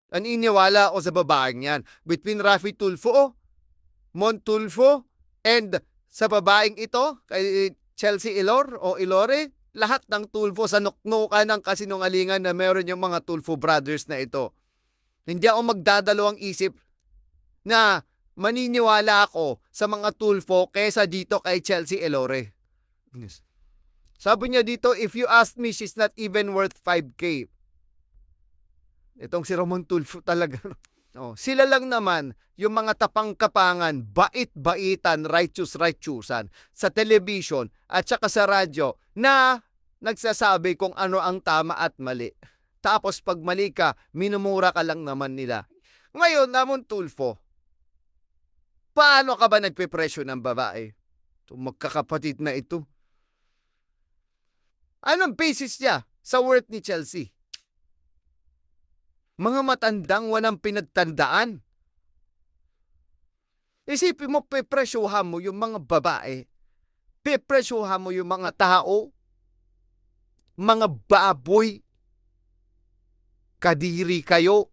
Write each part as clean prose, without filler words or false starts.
Naniniwala ako sa babaeng yan. Between Raffy Tulfo, Mon Tulfo, and sa babaeng ito, kay Chelsea Ilore, lahat ng Tulfo sa nuknukan ng kasinungalingan na meron yung mga Tulfo brothers na ito. Hindi ako magdadalawang isip na maniniwala ako sa mga Tulfo kesa dito kay Chelsea Ilore. Yes. Sabi niya dito, if you ask me, she's not even worth 5K. Itong si Ramon Tulfo talaga. Oh, sila lang naman yung mga tapang-kapangan, bait-baitan, righteous-righteusan sa television at saka sa radyo na nagsasabi kung ano ang tama at mali. Tapos pag mali ka, minumura ka lang naman nila. Ngayon, Ramon Tulfo, paano ka ba nagpe-presyo ng babae? Itong magkakapatid na ito. Anong basis niya sa worth ni Chelsea? Mga matandang walang pinagtandaan. Isipin mo, pepresyuhan mo yung mga babae. Pepresyuhan mo yung mga tao. Mga baboy. Kadiri kayo.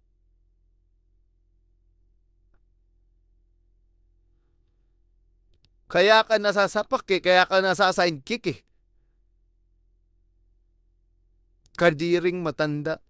Kaya ka nasasapak eh. Kaya ka nasasign kick eh. Kadiring matanda.